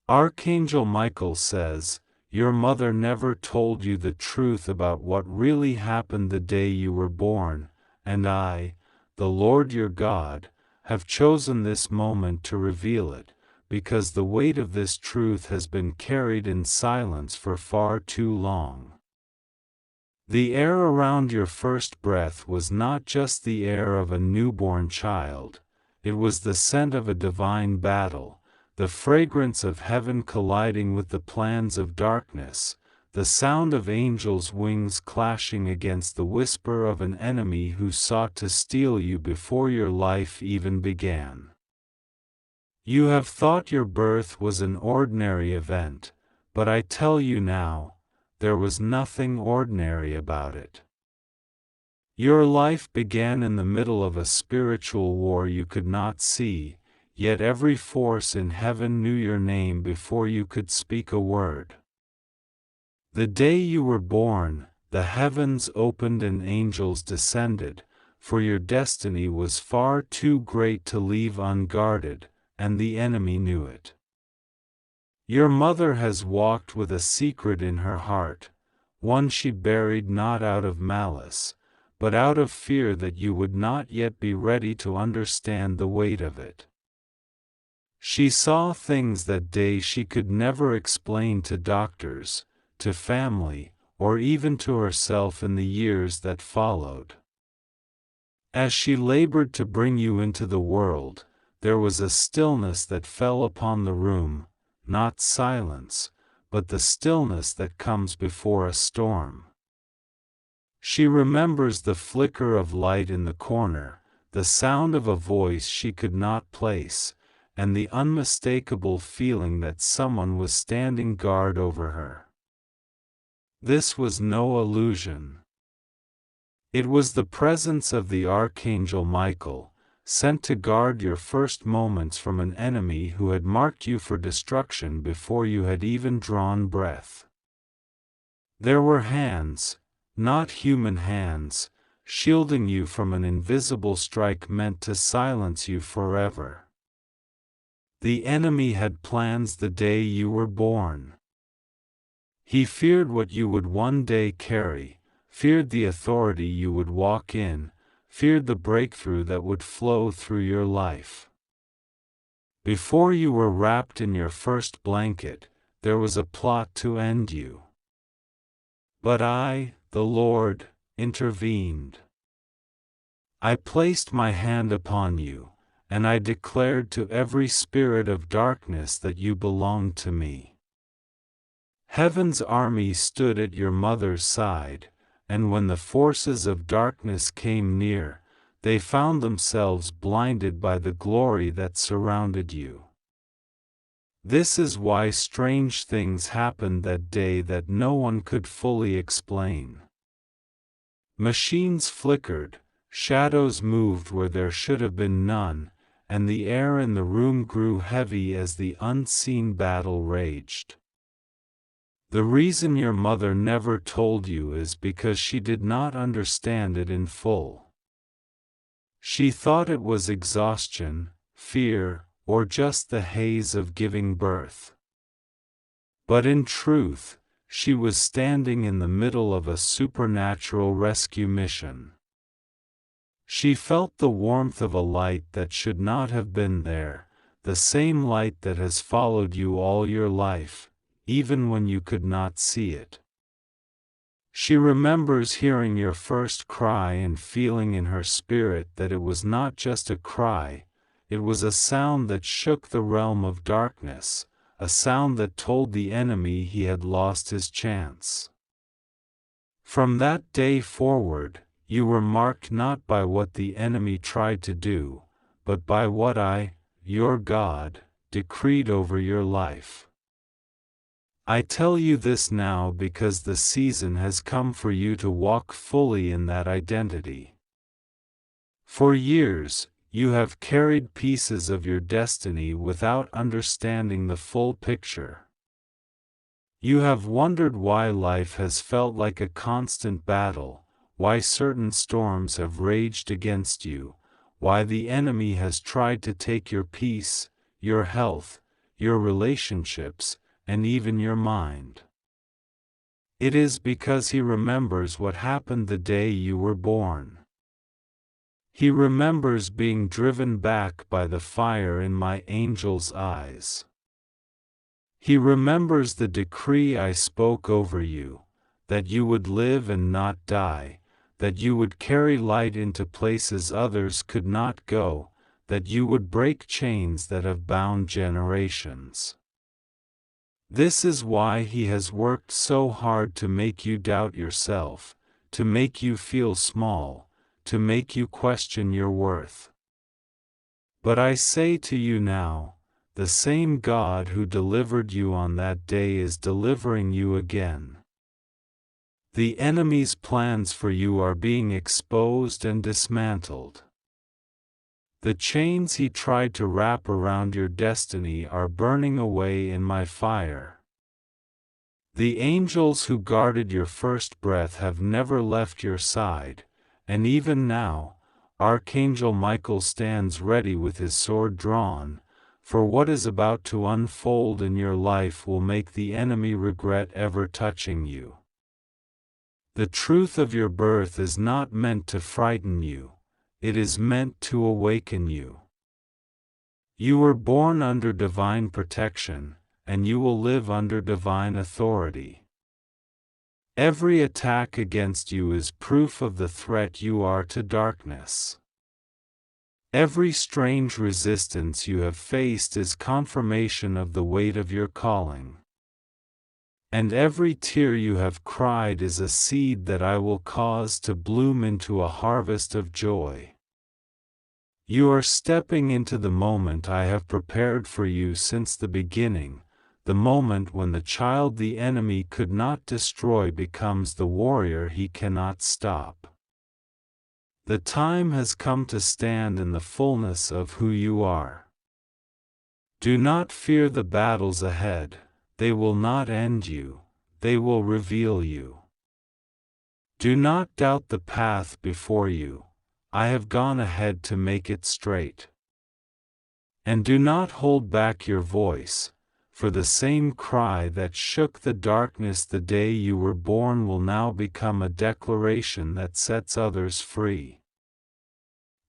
Archangel Michael says, "Your mother never told you the truth about what really happened the day you were born, and I, the Lord your God, have chosen this moment to reveal it, because the weight of this truth has been carried in silence for far too long." The air around your first breath was not just the air of a newborn child, it was the scent of a divine battle, the fragrance of heaven colliding with the plans of darkness, the sound of angels' wings clashing against the whisper of an enemy who sought to steal you before your life even began. You have thought your birth was an ordinary event, but I tell you now, there was nothing ordinary about it. Your life began in the middle of a spiritual war you could not see, yet every force in heaven knew your name before you could speak a word. The day you were born, the heavens opened and angels descended, for your destiny was far too great to leave unguarded, and the enemy knew it. Your mother has walked with a secret in her heart, one she buried not out of malice, but out of fear that you would not yet be ready to understand the weight of it. She saw things that day she could never explain to doctors, to family, or even to herself in the years that followed. As she labored to bring you into the world, there was a stillness that fell upon the room, not silence, but the stillness that comes before a storm. She remembers the flicker of light in the corner, the sound of a voice she could not place, and the unmistakable feeling that someone was standing guard over her. This was no illusion. It was the presence of the Archangel Michael, sent to guard your first moments from an enemy who had marked you for destruction before you had even drawn breath. There were hands, not human hands, shielding you from an invisible strike meant to silence you forever. The enemy had plans the day you were born. He feared what you would one day carry, feared the authority you would walk in, feared the breakthrough that would flow through your life. Before you were wrapped in your first blanket, there was a plot to end you. But I, the Lord, intervened. I placed my hand upon you, and I declared to every spirit of darkness that you belonged to me. Heaven's army stood at your mother's side, and when the forces of darkness came near, they found themselves blinded by the glory that surrounded you. This is why strange things happened that day that no one could fully explain. Machines flickered, shadows moved where there should have been none, and the air in the room grew heavy as the unseen battle raged. The reason your mother never told you is because she did not understand it in full. She thought it was exhaustion, fear, or just the haze of giving birth. But in truth, she was standing in the middle of a supernatural rescue mission. She felt the warmth of a light that should not have been there, the same light that has followed you all your life, even when you could not see it. She remembers hearing your first cry and feeling in her spirit that it was not just a cry, it was a sound that shook the realm of darkness, a sound that told the enemy he had lost his chance. From that day forward, you were marked not by what the enemy tried to do, but by what I, your God, decreed over your life. I tell you this now because the season has come for you to walk fully in that identity. For years, you have carried pieces of your destiny without understanding the full picture. You have wondered why life has felt like a constant battle, why certain storms have raged against you, why the enemy has tried to take your peace, your health, your relationships, and even your mind. It is because He remembers what happened the day you were born. He remembers being driven back by the fire in my angel's eyes. He remembers the decree I spoke over you, that you would live and not die, that you would carry light into places others could not go, that you would break chains that have bound generations. This is why He has worked so hard to make you doubt yourself, to make you feel small, to make you question your worth. But I say to you now, the same God who delivered you on that day is delivering you again. The enemy's plans for you are being exposed and dismantled. The chains he tried to wrap around your destiny are burning away in my fire. The angels who guarded your first breath have never left your side, and even now, Archangel Michael stands ready with his sword drawn, for what is about to unfold in your life will make the enemy regret ever touching you. The truth of your birth is not meant to frighten you. It is meant to awaken you. You were born under divine protection, and you will live under divine authority. Every attack against you is proof of the threat you are to darkness. Every strange resistance you have faced is confirmation of the weight of your calling. And every tear you have cried is a seed that I will cause to bloom into a harvest of joy. You are stepping into the moment I have prepared for you since the beginning, the moment when the child the enemy could not destroy becomes the warrior he cannot stop. The time has come to stand in the fullness of who you are. Do not fear the battles ahead, they will not end you, they will reveal you. Do not doubt the path before you. I have gone ahead to make it straight. And do not hold back your voice, for the same cry that shook the darkness the day you were born will now become a declaration that sets others free.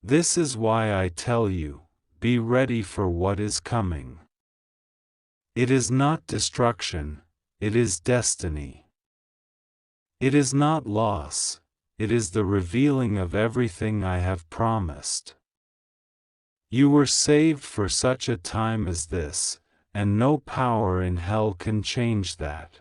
This is why I tell you, be ready for what is coming. It is not destruction, it is destiny. It is not loss. It is the revealing of everything I have promised. You were saved for such a time as this, and no power in hell can change that.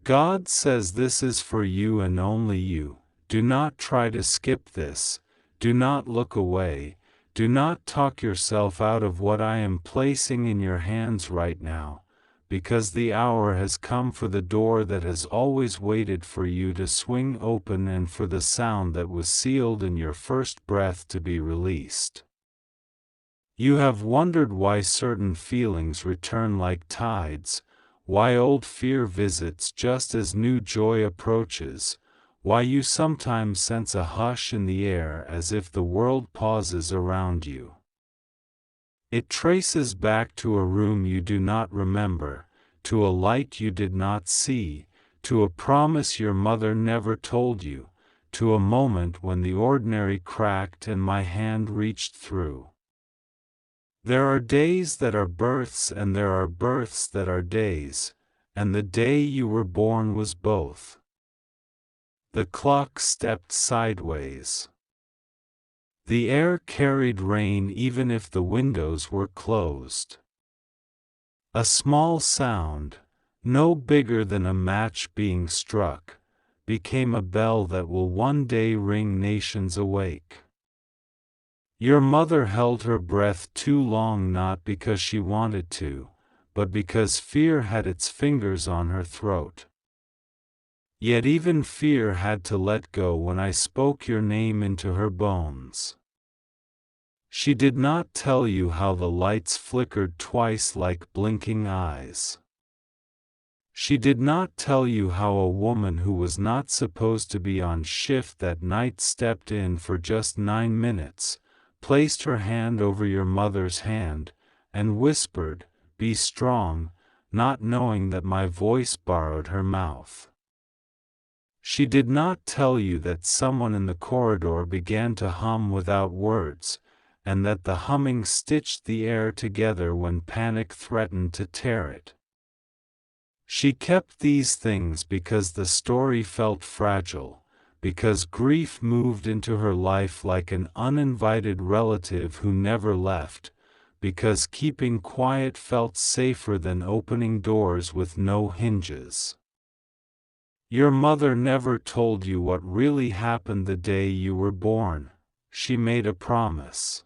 God says this is for you and only you. Do not try to skip this, do not look away, do not talk yourself out of what I am placing in your hands right now, because the hour has come for the door that has always waited for you to swing open and for the sound that was sealed in your first breath to be released. You have wondered why certain feelings return like tides, why old fear visits just as new joy approaches, why you sometimes sense a hush in the air as if the world pauses around you. It traces back to a room you do not remember, to a light you did not see, to a promise your mother never told you, to a moment when the ordinary cracked and my hand reached through. There are days that are births and there are births that are days, and the day you were born was both. The clock stepped sideways. The air carried rain even if the windows were closed. A small sound, no bigger than a match being struck, became a bell that will one day ring nations awake. Your mother held her breath too long not because she wanted to, but because fear had its fingers on her throat. Yet even fear had to let go when I spoke your name into her bones. She did not tell you how the lights flickered twice like blinking eyes. She did not tell you how a woman who was not supposed to be on shift that night stepped in for just 9 minutes, placed her hand over your mother's hand, and whispered, be strong, not knowing that my voice borrowed her mouth. She did not tell you that someone in the corridor began to hum without words, and that the humming stitched the air together when panic threatened to tear it. She kept these things because the story felt fragile, because grief moved into her life like an uninvited relative who never left, because keeping quiet felt safer than opening doors with no hinges. Your mother never told you what really happened the day you were born. She made a promise.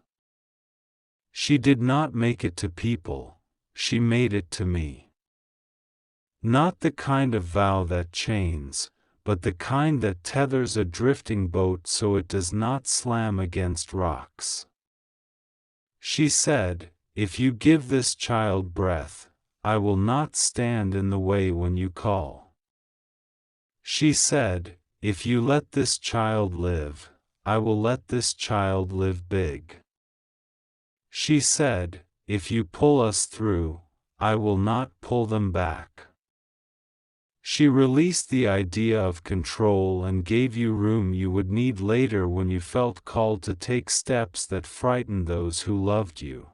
She did not make it to people, she made it to me. Not the kind of vow that chains, but the kind that tethers a drifting boat so it does not slam against rocks. She said, "If you give this child breath, I will not stand in the way when you call." She said, "If you let this child live, I will let this child live big." She said, "If you pull us through, I will not pull them back." She released the idea of control and gave you room you would need later when you felt called to take steps that frightened those who loved you.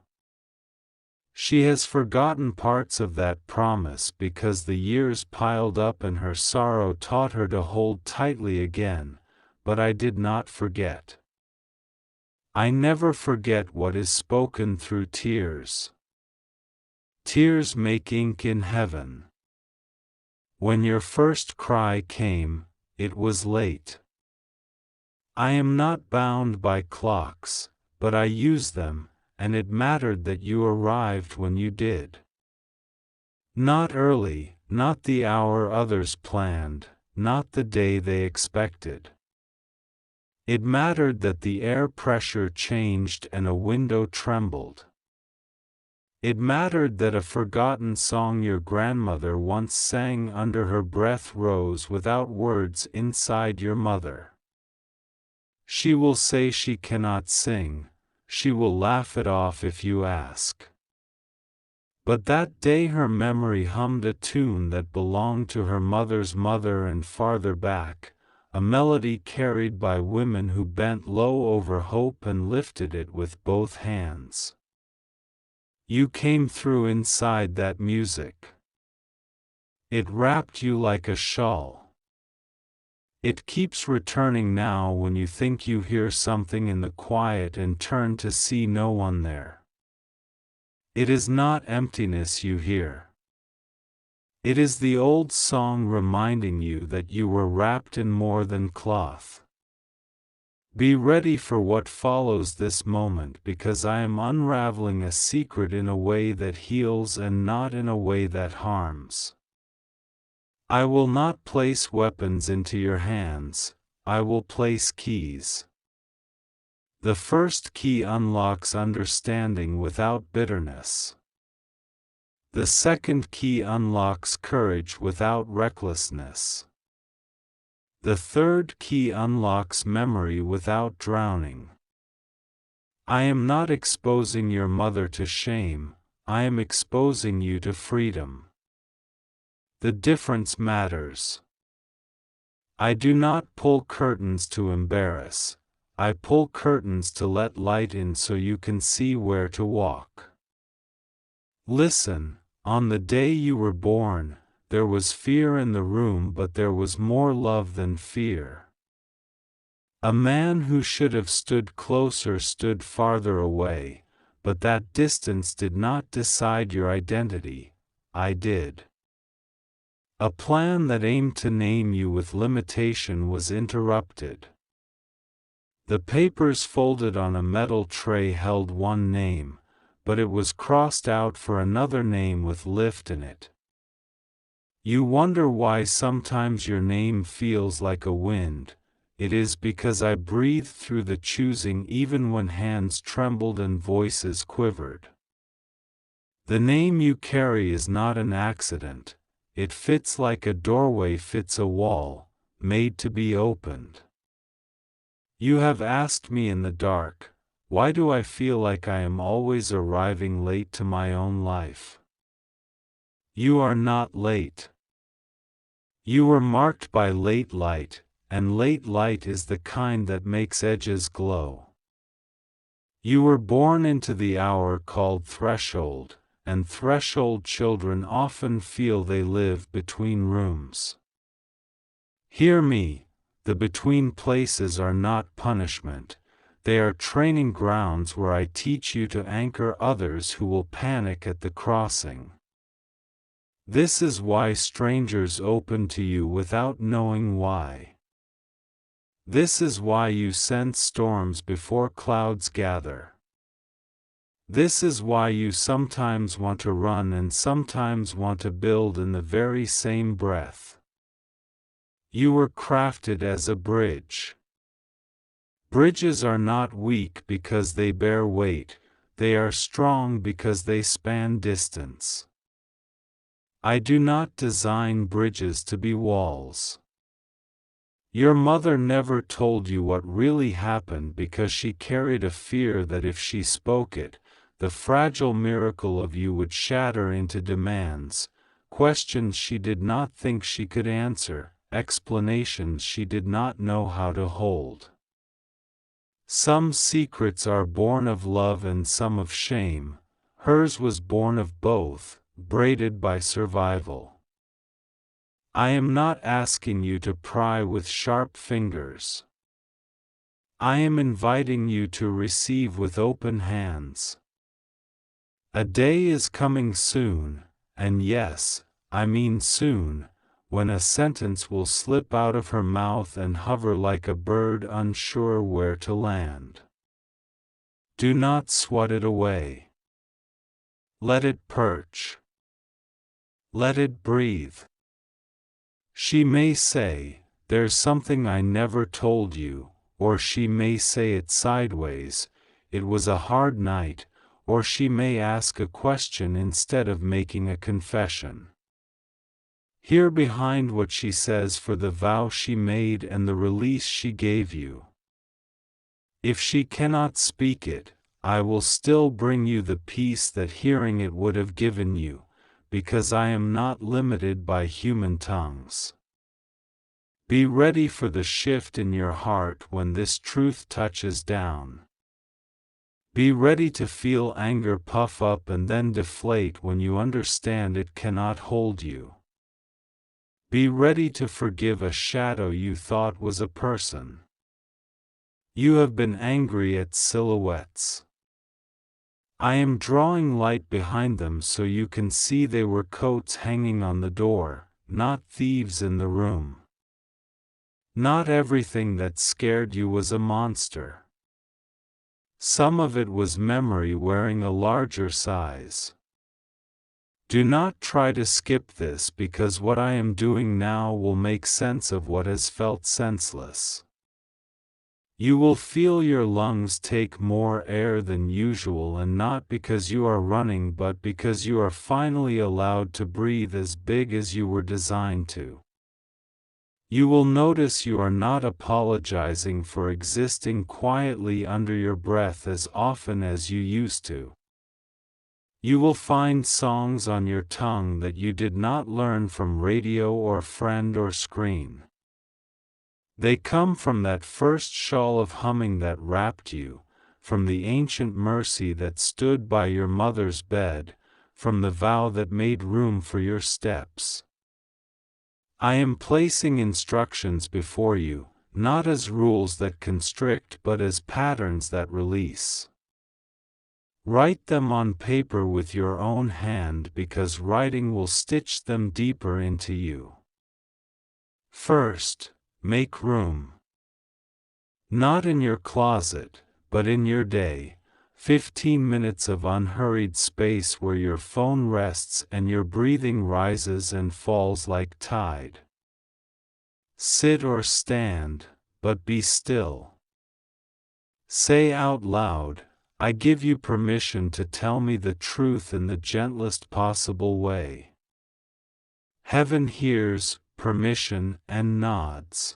She has forgotten parts of that promise because the years piled up and her sorrow taught her to hold tightly again, but I did not forget. I never forget what is spoken through tears. Tears make ink in heaven. When your first cry came, it was late. I am not bound by clocks, but I use them, and it mattered that you arrived when you did. Not early, not the hour others planned, not the day they expected. It mattered that the air pressure changed and a window trembled. It mattered that a forgotten song your grandmother once sang under her breath rose without words inside your mother. She will say she cannot sing, she will laugh it off if you ask. But that day her memory hummed a tune that belonged to her mother's mother and farther back, a melody carried by women who bent low over hope and lifted it with both hands. You came through inside that music. It wrapped you like a shawl. It keeps returning now when you think you hear something in the quiet and turn to see no one there. It is not emptiness you hear. It is the old song reminding you that you were wrapped in more than cloth. Be ready for what follows this moment because I am unraveling a secret in a way that heals and not in a way that harms. I will not place weapons into your hands, I will place keys. The first key unlocks understanding without bitterness. The second key unlocks courage without recklessness. The third key unlocks memory without drowning. I am not exposing your mother to shame, I am exposing you to freedom. The difference matters. I do not pull curtains to embarrass, I pull curtains to let light in so you can see where to walk. Listen, on the day you were born, there was fear in the room, but there was more love than fear. A man who should have stood closer stood farther away, but that distance did not decide your identity, I did. A plan that aimed to name you with limitation was interrupted. The papers folded on a metal tray held one name, but it was crossed out for another name with lift in it. You wonder why sometimes your name feels like a wind. It is because I breathed through the choosing even when hands trembled and voices quivered. The name you carry is not an accident, it fits like a doorway fits a wall, made to be opened. You have asked me in the dark, why do I feel like I am always arriving late to my own life? You are not late. You were marked by late light, and late light is the kind that makes edges glow. You were born into the hour called threshold, and threshold children often feel they live between rooms. Hear me, the between places are not punishment, they are training grounds where I teach you to anchor others who will panic at the crossing. This is why strangers open to you without knowing why. This is why you sense storms before clouds gather. This is why you sometimes want to run and sometimes want to build in the very same breath. You were crafted as a bridge. Bridges are not weak because they bear weight, they are strong because they span distance. I do not design bridges to be walls. Your mother never told you what really happened because she carried a fear that if she spoke it, the fragile miracle of you would shatter into demands, questions she did not think she could answer, explanations she did not know how to hold. Some secrets are born of love and some of shame. Hers was born of both, braided by survival. I am not asking you to pry with sharp fingers. I am inviting you to receive with open hands. A day is coming soon, and yes, I mean soon, when a sentence will slip out of her mouth and hover like a bird unsure where to land. Do not swat it away. Let it perch. Let it breathe. She may say, "There's something I never told you," or she may say it sideways, "It was a hard night," or she may ask a question instead of making a confession. Hear behind what she says for the vow she made and the release she gave you. If she cannot speak it, I will still bring you the peace that hearing it would have given you, because I am not limited by human tongues. Be ready for the shift in your heart when this truth touches down. Be ready to feel anger puff up and then deflate when you understand it cannot hold you. Be ready to forgive a shadow you thought was a person. You have been angry at silhouettes. I am drawing light behind them so you can see they were coats hanging on the door, not thieves in the room. Not everything that scared you was a monster. Some of it was memory wearing a larger size. Do not try to skip this because what I am doing now will make sense of what has felt senseless. You will feel your lungs take more air than usual, and not because you are running but because you are finally allowed to breathe as big as you were designed to. You will notice you are not apologizing for existing quietly under your breath as often as you used to. You will find songs on your tongue that you did not learn from radio or friend or screen. They come from that first shawl of humming that wrapped you, from the ancient mercy that stood by your mother's bed, from the vow that made room for your steps. I am placing instructions before you, not as rules that constrict but as patterns that release. Write them on paper with your own hand because writing will stitch them deeper into you. First, make room. Not in your closet, but in your day, 15 minutes of unhurried space where your phone rests and your breathing rises and falls like tide. Sit or stand, but be still. Say out loud, I give you permission to tell me the truth in the gentlest possible way. Heaven hears, permission, and nods.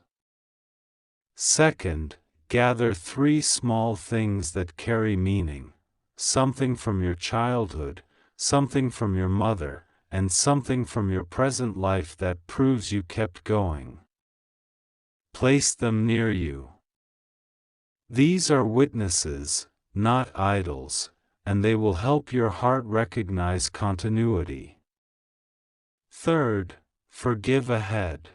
Second, gather 3 small things that carry meaning, something from your childhood, something from your mother, and something from your present life that proves you kept going. Place them near you. These are witnesses, not idols, and they will help your heart recognize continuity. Third, forgive ahead.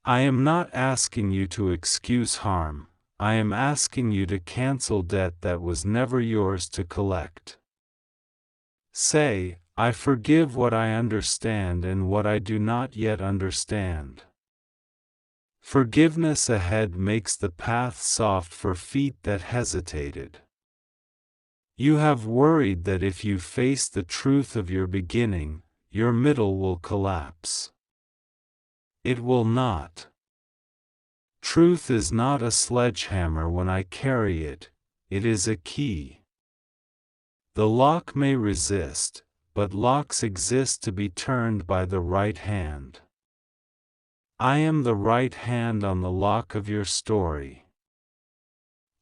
I am not asking you to excuse harm, I am asking you to cancel debt that was never yours to collect. Say, I forgive what I understand and what I do not yet understand. Forgiveness ahead makes the path soft for feet that hesitated. You have worried that if you face the truth of your beginning, your middle will collapse. It will not. Truth is not a sledgehammer when I carry it, it is a key. The lock may resist, but locks exist to be turned by the right hand. I am the right hand on the lock of your story.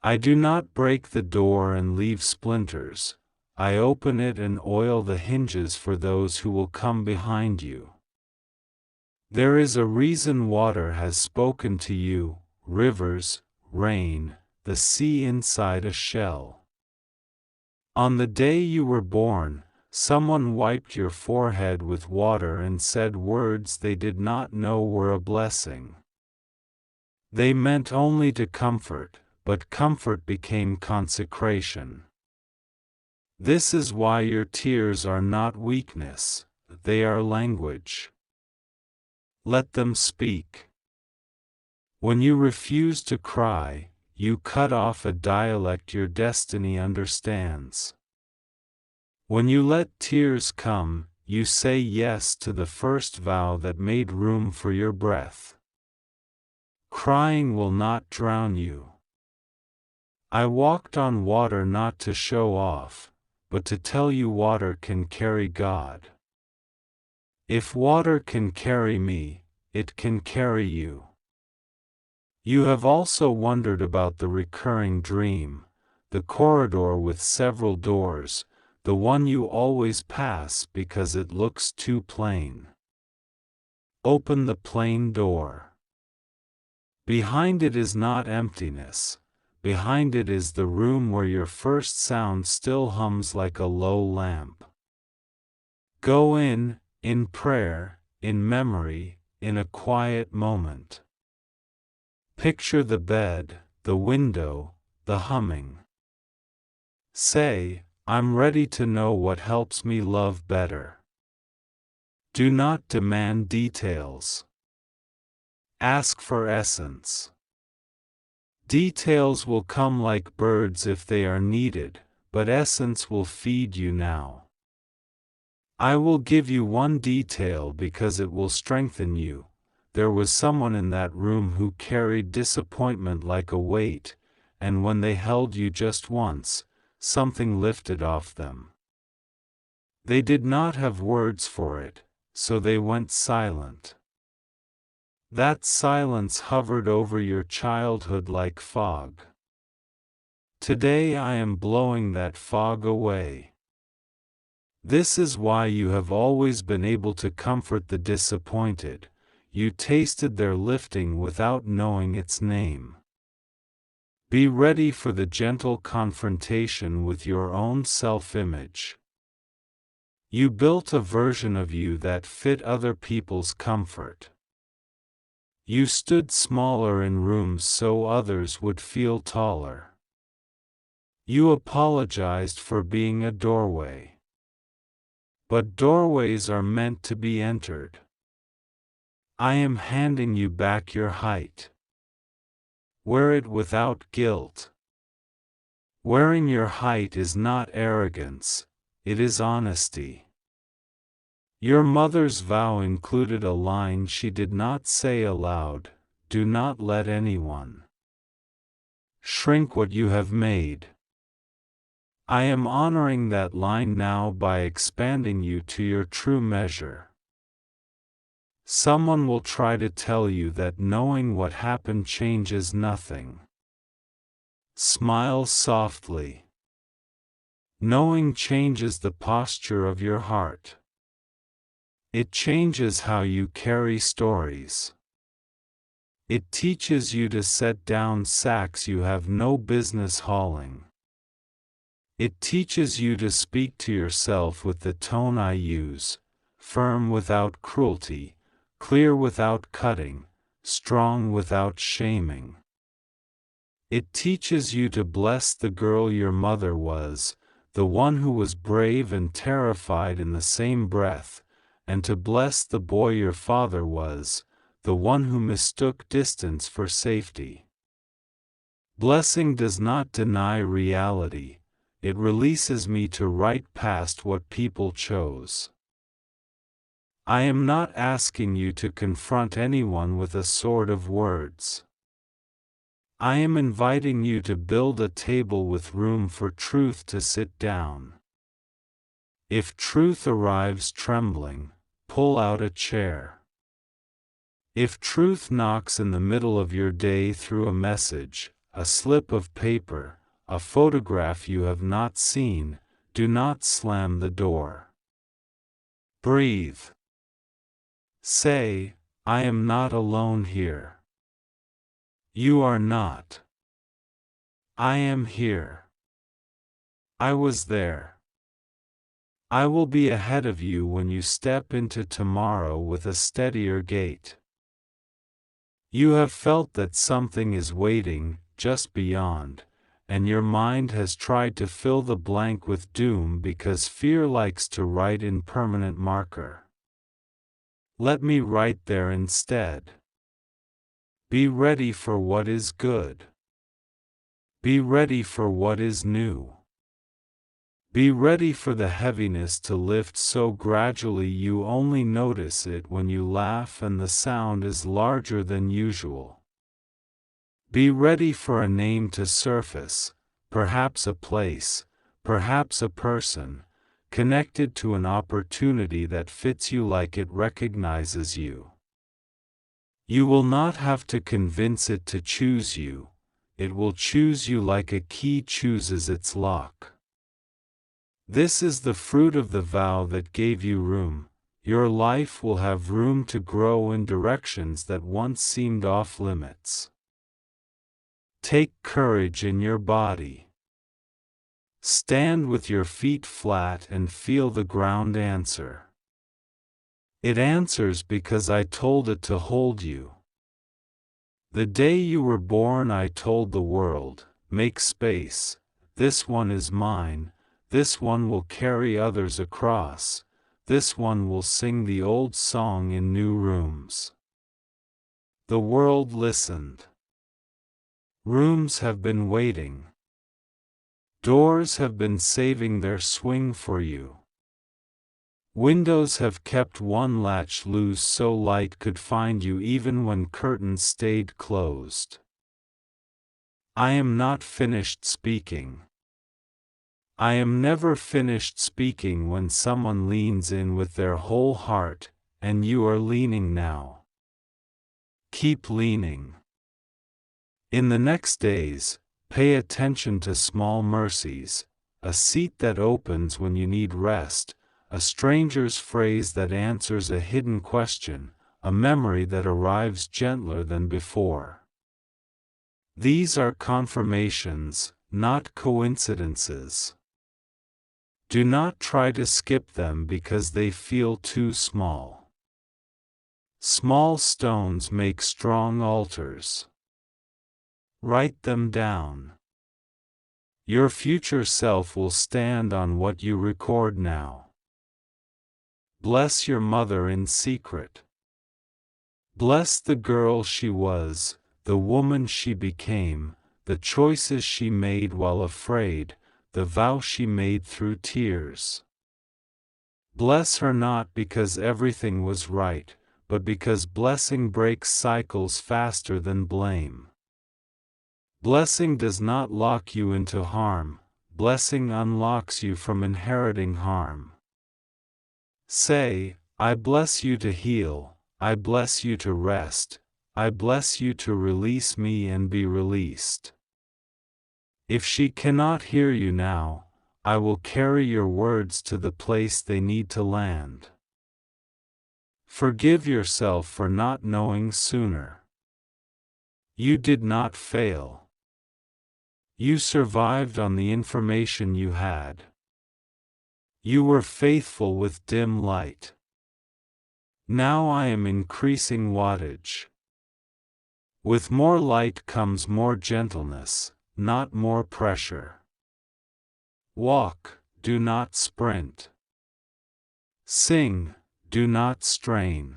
I do not break the door and leave splinters, I open it and oil the hinges for those who will come behind you. There is a reason water has spoken to you, rivers, rain, the sea inside a shell. On the day you were born, someone wiped your forehead with water and said words they did not know were a blessing. They meant only to comfort, but comfort became consecration. This is why your tears are not weakness, they are language. Let them speak. When you refuse to cry, you cut off a dialect your destiny understands. When you let tears come, you say yes to the first vow that made room for your breath. Crying will not drown you. I walked on water not to show off, but to tell you water can carry God. If water can carry me, it can carry you. You have also wondered about the recurring dream, the corridor with several doors, the one you always pass because it looks too plain. Open the plain door. Behind it is not emptiness, behind it is the room where your first sound still hums like a low lamp. Go in prayer, in memory, in a quiet moment. Picture the bed, the window, the humming. Say, I'm ready to know what helps me love better. Do not demand details. Ask for essence. Details will come like birds if they are needed, but essence will feed you now. I will give you one detail because it will strengthen you. There was someone in that room who carried disappointment like a weight, and when they held you just once, something lifted off them. They did not have words for it, so they went silent. That silence hovered over your childhood like fog. Today I am blowing that fog away. This is why you have always been able to comfort the disappointed. You tasted their lifting without knowing its name. Be ready for the gentle confrontation with your own self-image. You built a version of you that fit other people's comfort. You stood smaller in rooms so others would feel taller. You apologized for being a doorway. But doorways are meant to be entered. I am handing you back your height. Wear it without guilt. Wearing your height is not arrogance, it is honesty. Your mother's vow included a line she did not say aloud: do not let anyone shrink what you have made. I am honoring that line now by expanding you to your true measure. Someone will try to tell you that knowing what happened changes nothing. Smile softly. Knowing changes the posture of your heart. It changes how you carry stories. It teaches you to set down sacks you have no business hauling. It teaches you to speak to yourself with the tone I use, firm without cruelty, clear without cutting, strong without shaming. It teaches you to bless the girl your mother was, the one who was brave and terrified in the same breath, and to bless the boy your father was, the one who mistook distance for safety. Blessing does not deny reality, it releases me to write past what people chose. I am not asking you to confront anyone with a sword of words. I am inviting you to build a table with room for truth to sit down. If truth arrives trembling, pull out a chair. If truth knocks in the middle of your day through a message, a slip of paper, a photograph you have not seen, do not slam the door. Breathe. Say, I am not alone here. You are not. I am here. I was there. I will be ahead of you when you step into tomorrow with a steadier gait. You have felt that something is waiting, just beyond, and your mind has tried to fill the blank with doom because fear likes to write in permanent marker. Let me write there instead. Be ready for what is good. Be ready for what is new. Be ready for the heaviness to lift so gradually you only notice it when you laugh and the sound is larger than usual. Be ready for a name to surface, perhaps a place, perhaps a person, connected to an opportunity that fits you like it recognizes you. You will not have to convince it to choose you, it will choose you like a key chooses its lock. This is the fruit of the vow that gave you room. Your life will have room to grow in directions that once seemed off limits. Take courage in your body. Stand with your feet flat and feel the ground answer. It answers because I told it to hold you. The day you were born I told the world, make space, this one is mine. This one will carry others across, this one will sing the old song in new rooms. The world listened. Rooms have been waiting. Doors have been saving their swing for you. Windows have kept one latch loose so light could find you even when curtains stayed closed. I am not finished speaking. I am never finished speaking when someone leans in with their whole heart, and you are leaning now. Keep leaning. In the next days, pay attention to small mercies, a seat that opens when you need rest, a stranger's phrase that answers a hidden question, a memory that arrives gentler than before. These are confirmations, not coincidences. Do not try to skip them because they feel too small. Small stones make strong altars. Write them down. Your future self will stand on what you record now. Bless your mother in secret. Bless the girl she was, the woman she became, the choices she made while afraid, the vow she made through tears. Bless her not because everything was right, but because blessing breaks cycles faster than blame. Blessing does not lock you into harm, blessing unlocks you from inheriting harm. Say, I bless you to heal, I bless you to rest, I bless you to release me and be released. If she cannot hear you now, I will carry your words to the place they need to land. Forgive yourself for not knowing sooner. You did not fail. You survived on the information you had. You were faithful with dim light. Now I am increasing wattage. With more light comes more gentleness, not more pressure. Walk, do not sprint. Sing, do not strain.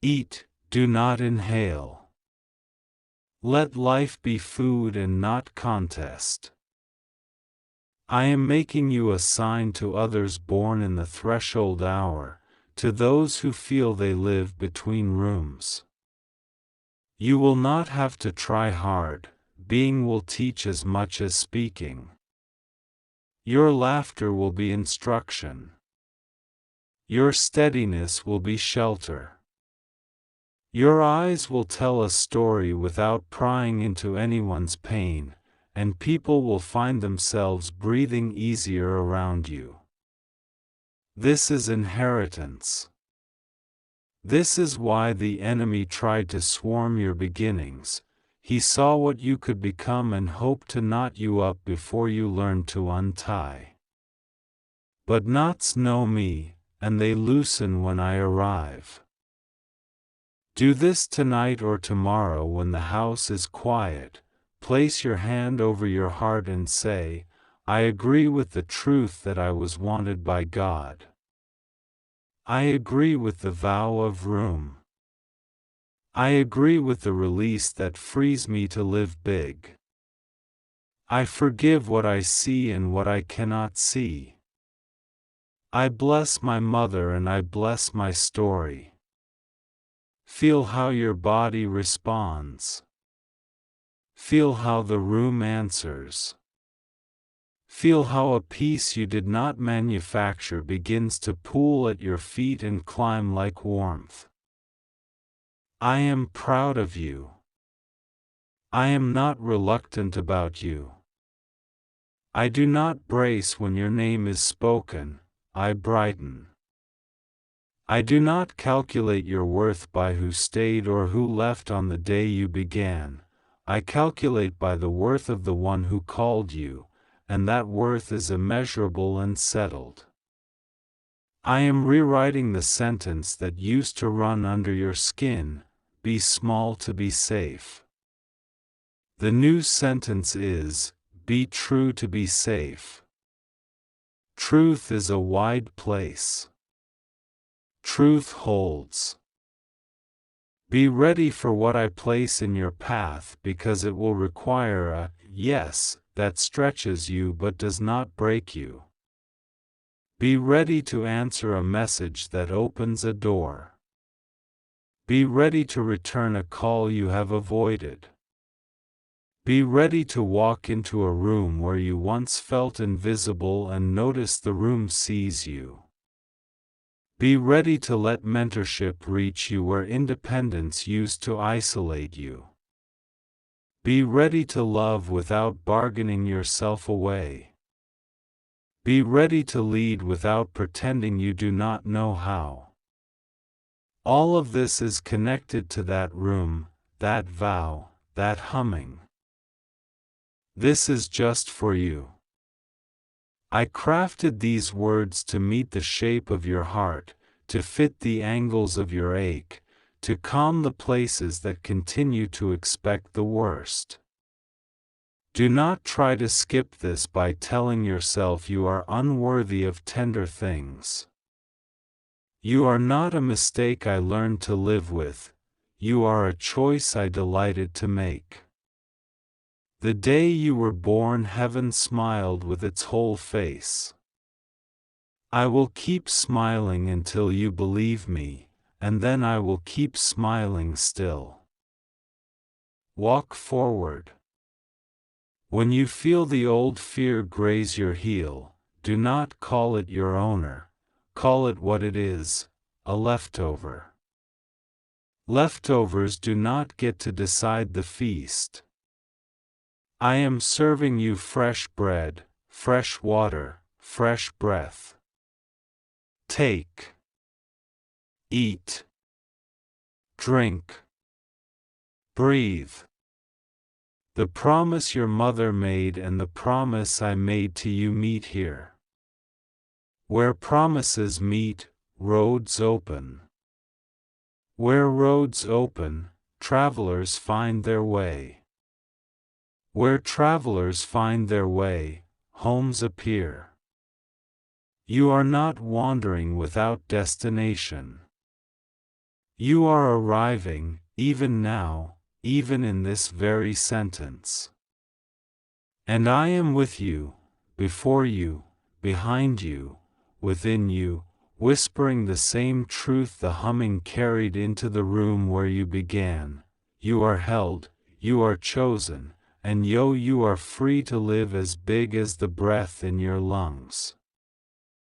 Eat, do not inhale. Let life be food and not contest. I am making you a sign to others born in the threshold hour, to those who feel they live between rooms. You will not have to try hard, being will teach as much as speaking. Your laughter will be instruction. Your steadiness will be shelter. Your eyes will tell a story without prying into anyone's pain, and people will find themselves breathing easier around you. This is inheritance. This is why the enemy tried to swarm your beginnings. He saw what you could become and hoped to knot you up before you learned to untie. But knots know me, and they loosen when I arrive. Do this tonight or tomorrow when the house is quiet. Place your hand over your heart and say, I agree with the truth that I was wanted by God. I agree with the vow of room. I agree with the release that frees me to live big. I forgive what I see and what I cannot see. I bless my mother and I bless my story. Feel how your body responds. Feel how the room answers. Feel how a peace you did not manufacture begins to pool at your feet and climb like warmth. I am proud of you. I am not reluctant about you. I do not brace when your name is spoken, I brighten. I do not calculate your worth by who stayed or who left on the day you began. I calculate by the worth of the one who called you, and that worth is immeasurable and settled. I am rewriting the sentence that used to run under your skin, be small to be safe. The new sentence is, be true to be safe. Truth is a wide place. Truth holds. Be ready for what I place in your path because it will require a yes that stretches you but does not break you. Be ready to answer a message that opens a door. Be ready to return a call you have avoided. Be ready to walk into a room where you once felt invisible and notice the room sees you. Be ready to let mentorship reach you where independence used to isolate you. Be ready to love without bargaining yourself away. Be ready to lead without pretending you do not know how. All of this is connected to that room, that vow, that humming. This is just for you. I crafted these words to meet the shape of your heart, to fit the angles of your ache, to calm the places that continue to expect the worst. Do not try to skip this by telling yourself you are unworthy of tender things. You are not a mistake I learned to live with, you are a choice I delighted to make. The day you were born, heaven smiled with its whole face. I will keep smiling until you believe me, and then I will keep smiling still. Walk forward. When you feel the old fear graze your heel, do not call it your owner, call it what it is, a leftover. Leftovers do not get to decide the feast. I am serving you fresh bread, fresh water, fresh breath. Take. Eat, drink, breathe. The promise your mother made and the promise I made to you meet here. Where promises meet, roads open. Where roads open, travelers find their way. Where travelers find their way, homes appear. You are not wandering without destination. You are arriving, even now, even in this very sentence. And I am with you, before you, behind you, within you, whispering the same truth the humming carried into the room where you began. You are held, you are chosen, and you are free to live as big as the breath in your lungs.